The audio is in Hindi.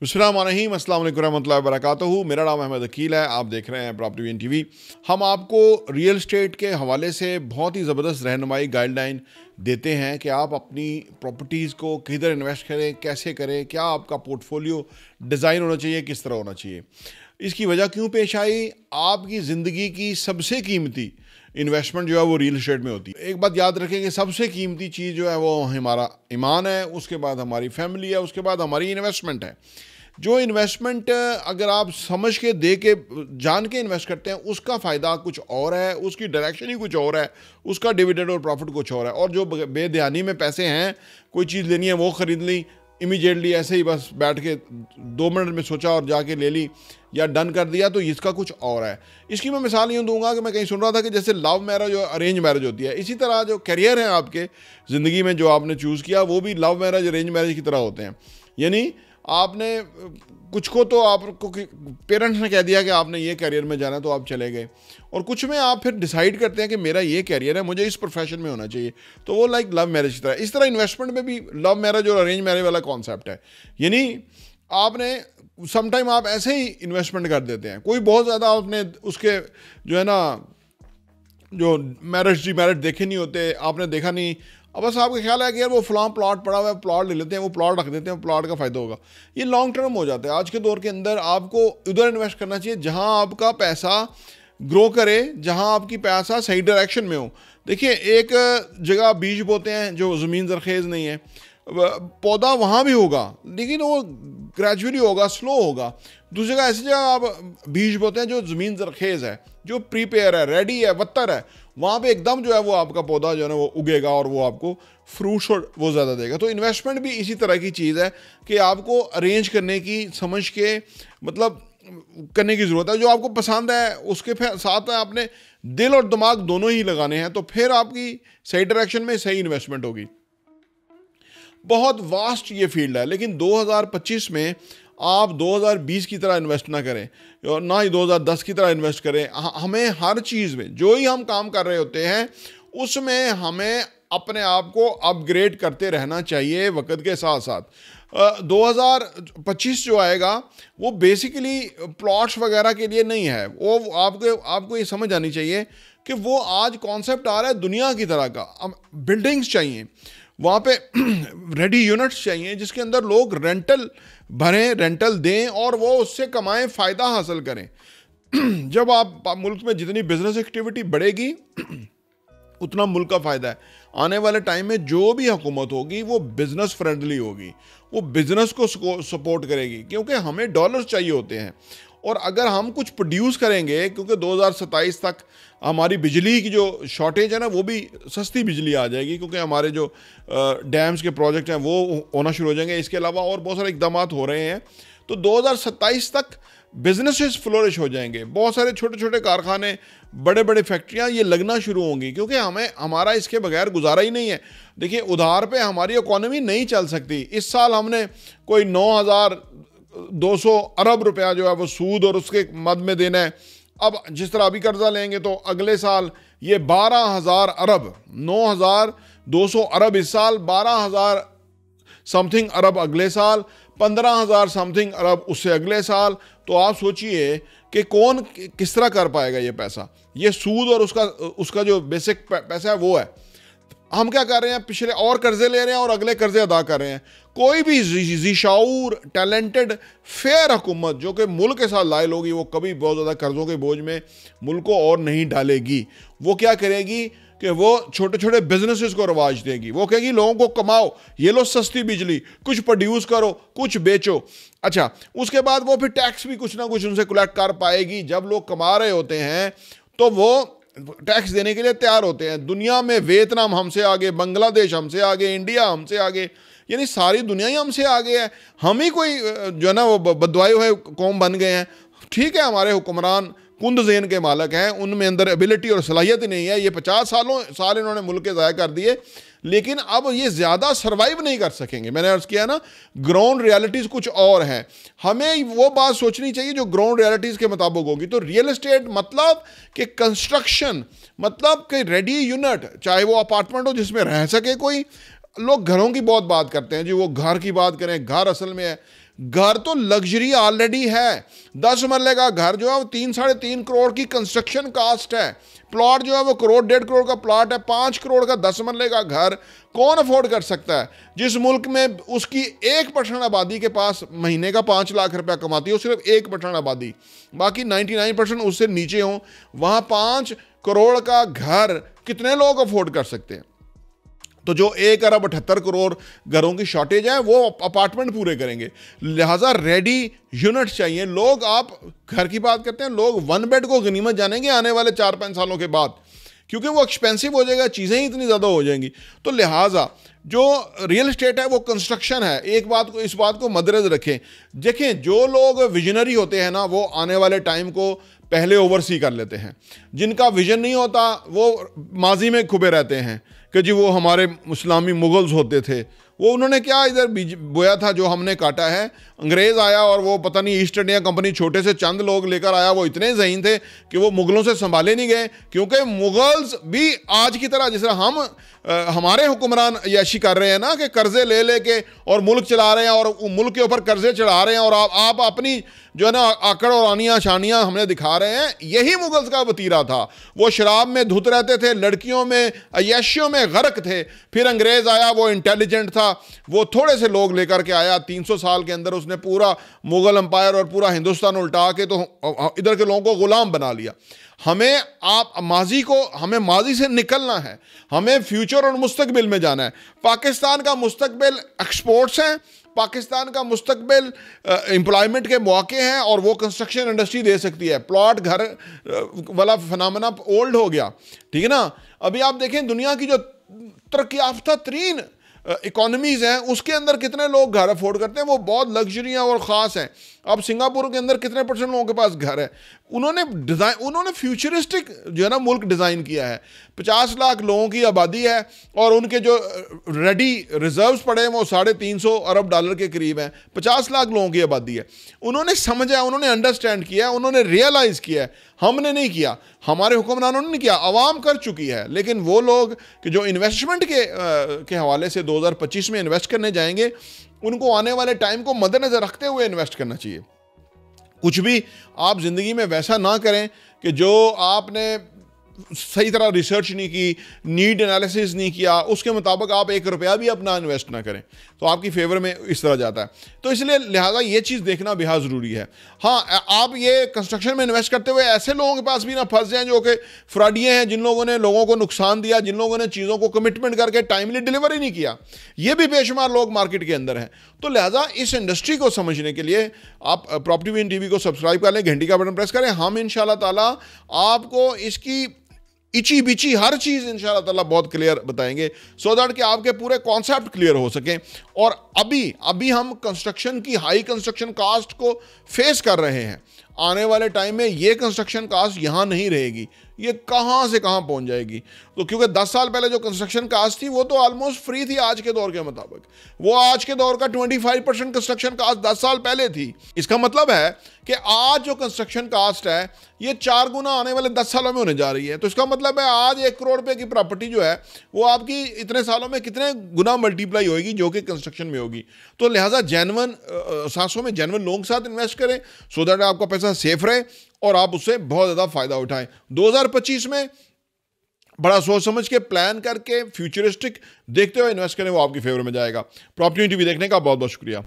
बिस्मिल्लाहिर्रहमानिर्रहीम, अस्सलाम वालेकुम रहमतुल्लाहि व बरकातहू। मेरा नाम अहमद अकील है। आप देख रहे हैं प्रॉपर्टी वीन टीवी। हम आपको रियल एस्टेट के हवाले से बहुत ही ज़बरदस्त रहनुमाई गाइडलाइन देते हैं कि आप अपनी प्रॉपर्टीज़ को किधर इन्वेस्ट करें, कैसे करें, क्या आपका पोर्टफोलियो डिज़ाइन होना चाहिए, किस तरह होना चाहिए। इसकी वजह क्यों पेश आई? आपकी ज़िंदगी की सबसे कीमती इन्वेस्टमेंट जो है वो रियल एस्टेट में होती है। एक बात याद रखें कि सबसे कीमती चीज़ जो है वो हमारा ईमान है, उसके बाद हमारी फैमिली है, उसके बाद हमारी इन्वेस्टमेंट है। जो इन्वेस्टमेंट अगर आप समझ के दे के जान के इन्वेस्ट करते हैं, उसका फ़ायदा कुछ और है, उसकी डायरेक्शन ही कुछ और है, उसका डिविडेंड और प्रॉफिट कुछ और है। और जो बेध्यानी में पैसे हैं, कोई चीज़ लेनी है वो ख़रीद ली इमीडिएटली, ऐसे ही बस बैठ के 2 मिनट में सोचा और जाके ले ली या डन कर दिया, तो इसका कुछ और है। इसकी मैं मिसाल यूँ दूंगा कि मैं कहीं सुन रहा था कि जैसे लव मैरिज और अरेंज मैरिज होती है, इसी तरह जो करियर है आपके ज़िंदगी में जो आपने चूज़ किया वो भी लव मैरिज अरेंज मैरिज की तरह होते हैं। यानी आपने कुछ को तो आपको पेरेंट्स ने कह दिया कि आपने ये करियर में जाना, तो आप चले गए, और कुछ में आप फिर डिसाइड करते हैं कि मेरा ये करियर है, मुझे इस प्रोफेशन में होना चाहिए, तो वो लाइक लव मैरिज की तरह। इस तरह इन्वेस्टमेंट में भी लव मैरिज और अरेंज मैरिज वाला कॉन्सेप्ट है। यानी आपने समटाइम आप ऐसे ही इन्वेस्टमेंट कर देते हैं, कोई बहुत ज़्यादा आपने उसके जो है ना जो मैरिज मैरिज देखे नहीं होते, आपने देखा नहीं, अब बस आपका ख्याल है कि यार वो फलां प्लॉट पड़ा हुआ है, प्लॉट ले लेते हैं, वो प्लॉट रख देते हैं, प्लॉट का फ़ायदा होगा। ये लॉन्ग टर्म हो जाता है। आज के दौर के अंदर आपको उधर इन्वेस्ट करना चाहिए जहां आपका पैसा ग्रो करे, जहां आपकी पैसा सही डायरेक्शन में हो। देखिए, एक जगह बीज बोते हैं जो ज़मीन ज़रखेज़ नहीं है, पौधा वहाँ भी होगा लेकिन वो ग्रेजुअली होगा, स्लो होगा। दूसरी जगह ऐसी जगह आप बीज बोते हैं जो ज़मीन ज़रखेज़ है, जो प्रीपेयर है, रेडी है, वत्तर है, वहाँ पे एकदम जो है वो आपका पौधा जो है ना वो उगेगा और वो आपको फ्रूट्स और वो ज़्यादा देगा। तो इन्वेस्टमेंट भी इसी तरह की चीज़ है कि आपको अरेंज करने की, समझ के मतलब करने की ज़रूरत है। जो आपको पसंद है उसके साथ आपने दिल और दिमाग दोनों ही लगाने हैं, तो फिर आपकी सही डायरेक्शन में सही इन्वेस्टमेंट होगी। बहुत वास्ट ये फील्ड है, लेकिन 2025 में आप 2020 की तरह इन्वेस्ट ना करें और ना ही 2010 की तरह इन्वेस्ट करें। हमें हर चीज़ में जो ही हम काम कर रहे होते हैं उसमें हमें अपने आप को अपग्रेड करते रहना चाहिए वक्त के साथ साथ। 2025 जो आएगा वो बेसिकली प्लॉट्स वगैरह के लिए नहीं है। वो आपको ये समझ आनी चाहिए कि वो आज कॉन्सेप्ट आ रहा है दुनिया की तरह का। बिल्डिंग्स चाहिए, वहाँ पे रेडी यूनिट्स चाहिए जिसके अंदर लोग रेंटल भरें, रेंटल दें और वो उससे कमाएं, फ़ायदा हासिल करें। जब आप मुल्क में जितनी बिजनेस एक्टिविटी बढ़ेगी उतना मुल्क का फ़ायदा है। आने वाले टाइम में जो भी हुकूमत होगी वो बिज़नेस फ्रेंडली होगी, वो बिज़नेस को सपोर्ट करेगी, क्योंकि हमें डॉलर्स चाहिए होते हैं। और अगर हम कुछ प्रोड्यूस करेंगे, क्योंकि 2027 तक हमारी बिजली की जो शॉर्टेज है ना वो भी सस्ती बिजली आ जाएगी, क्योंकि हमारे जो डैम्स के प्रोजेक्ट हैं वो होना शुरू हो जाएंगे। इसके अलावा और बहुत सारे इकदाम हो रहे हैं। तो 2027 तक बिजनेसेस फ्लोरिश हो जाएंगे। बहुत सारे छोटे छोटे कारखाने, बड़े बड़े फैक्ट्रियाँ ये लगना शुरू होंगी, क्योंकि हमारा इसके बगैर गुजारा ही नहीं है। देखिए, उधार पे हमारी इकॉनमी नहीं चल सकती। इस साल हमने कोई 9,200 अरब रुपया जो है वो सूद और उसके मद में देना है। अब जिस तरह अभी कर्जा लेंगे तो अगले साल ये 12,000 अरब, 9,200 अरब इस साल, 12,000 समथिंग अरब अगले साल, 15,000 समथिंग अरब उससे अगले साल। तो आप सोचिए कि कौन किस तरह कर पाएगा ये पैसा। ये सूद और उसका जो बेसिक पैसा है वो है। हम क्या कर रहे हैं, पिछले और कर्जे ले रहे हैं और अगले कर्जे अदा कर रहे हैं। कोई भी ज़िशाऊर, टैलेंटेड, फेयर हुकूमत जो कि मुल्क के साथ लायल होगी वो कभी बहुत ज़्यादा कर्ज़ों के बोझ में मुल्क को और नहीं डालेगी। वो क्या करेगी कि वो छोटे छोटे बिजनेसेस को रवाज देगी। वो कहेगी लोगों को कमाओ, ये लो सस्ती बिजली, कुछ प्रोड्यूस करो, कुछ बेचो। अच्छा, उसके बाद वो फिर टैक्स भी कुछ ना कुछ उनसे कलेक्ट कर पाएगी। जब लोग कमा रहे होते हैं तो वो टैक्स देने के लिए तैयार होते हैं। दुनिया में वियतनाम हमसे आगे, बांग्लादेश हमसे आगे, इंडिया हमसे आगे, यानी सारी दुनिया ही हमसे आगे है। हम ही कोई जो है ना वो बदवाए हुए कौम बन गए हैं। ठीक है, हमारे हुक्मरान कुंद ज़ेन के मालक हैं, उनमें अंदर एबिलिटी और सलाहियत ही नहीं है। ये 50 साल इन्होंने मुल्क के ज़ाया कर दिए, लेकिन अब ये ज़्यादा सर्वाइव नहीं कर सकेंगे। मैंने अर्ज़ किया ना, ग्राउंड रियलिटीज़ कुछ और हैं। हमें वो बात सोचनी चाहिए जो ग्राउंड रियलिटीज़ के मुताबिक होगी। तो रियल एस्टेट मतलब कि कंस्ट्रक्शन, मतलब कि रेडी यूनिट, चाहे वो अपार्टमेंट हो जिसमें रह सके कोई। लोग घरों की बहुत बात करते हैं जी, वो घर की बात करें, घर असल में है घर तो लग्जरी ऑलरेडी है। 10 मरले का घर जो है वो 3-3.5 करोड़ की कंस्ट्रक्शन कास्ट है। प्लॉट जो है वो 1-1.5 करोड़ का प्लॉट है। 5 करोड़ का 10 मरले का घर कौन अफोर्ड कर सकता है? जिस मुल्क में उसकी 1% आबादी के पास महीने का 5 लाख रुपया कमाती है, सिर्फ 1% आबादी, बाकी 99% उससे नीचे हो, वहां 5 करोड़ का घर कितने लोग अफोर्ड कर सकते हैं? तो जो 1 अरब 78 करोड़ घरों की शॉर्टेज है वो अपार्टमेंट पूरे करेंगे। लिहाजा रेडी यूनिट चाहिए। लोग, आप घर की बात करते हैं, लोग 1 बेड को गनीमत जानेंगे आने वाले 4-5 सालों के बाद, क्योंकि वो एक्सपेंसिव हो जाएगा, चीज़ें ही इतनी ज़्यादा हो जाएंगी। तो लिहाजा जो रियल एस्टेट है वो कंस्ट्रक्शन है। एक बात को, इस बात को मद्देनजर रखें। देखें, जो लोग विजनरी होते हैं ना, वो आने वाले टाइम को पहले ओवरसी कर लेते हैं। जिनका विजन नहीं होता वो माजी में खुबे रहते हैं कि जी वो हमारे इस्लामी मुगल्स होते थे, वो उन्होंने क्या इधर बीज बोया था जो हमने काटा है। अंग्रेज़ आया और वो पता नहीं ईस्ट इंडिया कंपनी छोटे से चंद लोग लेकर आया, वो इतने ज़हीन थे कि वो मुग़लों से संभाले नहीं गए। क्योंकि मुग़ल्स भी आज की तरह, जिस तरह हम हमारे हुक्मरान याशी कर रहे हैं ना, कि कर्जे ले लेके और मुल्क चला रहे हैं और मुल्क के ऊपर कर्जे चढ़ा रहे हैं, और आप अपनी जो है ना आकड़ और आनियाँ शानियाँ हमें दिखा रहे हैं, यही मुग़ल्स का वतीरा था। वो शराब में धुत रहते थे, लड़कियों में, अय्याशियों में गर्क थे। फिर अंग्रेज़ आया, वो इंटेलिजेंट था, वो थोड़े से लोग लेकर के आया। 300 साल के अंदर उसने पूरा मुग़ल एम्पायर और पूरा हिंदुस्तान उल्टा के तो इधर के लोगों को ग़ुलाम बना लिया। हमें हमें माजी से निकलना है, हमें फ्यूचर और मुस्तकबिल में जाना है। पाकिस्तान का मुस्तकबिल एक्सपोर्ट्स हैं, पाकिस्तान का मुस्तकबिल एम्प्लॉयमेंट के मौके हैं, और वो कंस्ट्रक्शन इंडस्ट्री दे सकती है। प्लॉट घर वाला फिनोमेना ओल्ड हो गया, ठीक है ना। अभी आप देखें, दुनिया की जो तरक्की याफ्ता तरीन इकोनॉमीज़ हैं, उसके अंदर कितने लोग घर अफोर्ड करते हैं, वो बहुत लग्जरी हैं और ख़ास हैं। अब सिंगापुर के अंदर कितने % लोगों के पास घर है? उन्होंने फ्यूचरिस्टिक जो है ना मुल्क डिज़ाइन किया है। 50 लाख लोगों की आबादी है, और उनके जो रेडी रिजर्व्स पड़े हैं वो $350 अरब के करीब हैं। 50 लाख लोगों की आबादी है। उन्होंने समझा, उन्होंने अंडरस्टैंड किया, उन्होंने रियलाइज़ किया है। हमने नहीं किया, हमारे हुक्मरानों ने नहीं किया, अवाम कर चुकी है। लेकिन वो लोग कि जो इन्वेस्टमेंट के हवाले से 2025 में इन्वेस्ट करने जाएंगे, उनको आने वाले टाइम को मद्देनजर रखते हुए इन्वेस्ट करना चाहिए। कुछ भी आप ज़िंदगी में वैसा ना करें कि जो आपने सही तरह रिसर्च नहीं की, नीड एनालिसिस नहीं किया, उसके मुताबिक आप 1 रुपया भी अपना इन्वेस्ट ना करें, तो आपकी फेवर में इस तरह जाता है। तो इसलिए लिहाजा ये चीज़ देखना बेहद ज़रूरी है। हाँ, आप ये कंस्ट्रक्शन में इन्वेस्ट करते हुए ऐसे लोगों के पास भी ना फंस जाएं जो कि फ्रॉडिये हैं, जिन लोगों ने लोगों को नुकसान दिया, जिन लोगों ने चीज़ों को कमिटमेंट करके टाइमली डिलीवरी नहीं किया। ये भी बेशुमार लोग मार्केट के अंदर हैं। तो लिहाजा इस इंडस्ट्री को समझने के लिए आप प्रॉपर्टी वीन टीवी को सब्सक्राइब कर लें, घंटी का बटन प्रेस करें। हम इंशाल्लाह ताला आपको इसकी इची बिची हर चीज़ इंशाल्लाह ताला बहुत क्लियर बताएंगे, सो दैट कि आपके पूरे कॉन्सेप्ट क्लियर हो सकें। और अभी हम कंस्ट्रक्शन की हाई कंस्ट्रक्शन कास्ट को फेस कर रहे हैं। आने वाले टाइम में ये कंस्ट्रक्शन कास्ट यहाँ नहीं रहेगी, ये कहाँ से कहाँ पहुँच जाएगी। तो क्योंकि 10 साल पहले जो कंस्ट्रक्शन कास्ट थी वो तो ऑलमोस्ट फ्री थी आज के दौर के मुताबिक। वो आज के दौर का 25% कंस्ट्रक्शन कास्ट 10 साल पहले थी। इसका मतलब है कि आज जो कंस्ट्रक्शन कास्ट है ये 4 गुना आने वाले 10 सालों में होने जा रही है। तो इसका मतलब है आज 1 करोड़ रुपए की प्रॉपर्टी जो है वो आपकी इतने सालों में कितने गुना मल्टीप्लाई होगी, जो कि कंस्ट्रक्शन में होगी। तो लिहाजा जेन्युइन असासों में जेन्युइन लोगों के साथ इन्वेस्ट करें, सो दैट आपका पैसा सेफ रहे और आप उससे बहुत ज़्यादा फ़ायदा उठाएं। 2025 में बड़ा सोच समझ के प्लान करके फ्यूचरिस्टिक देखते हुए इन्वेस्ट करें, वो आपकी फेवर में जाएगा। प्रॉपर्टी टीवी देखने का बहुत बहुत शुक्रिया।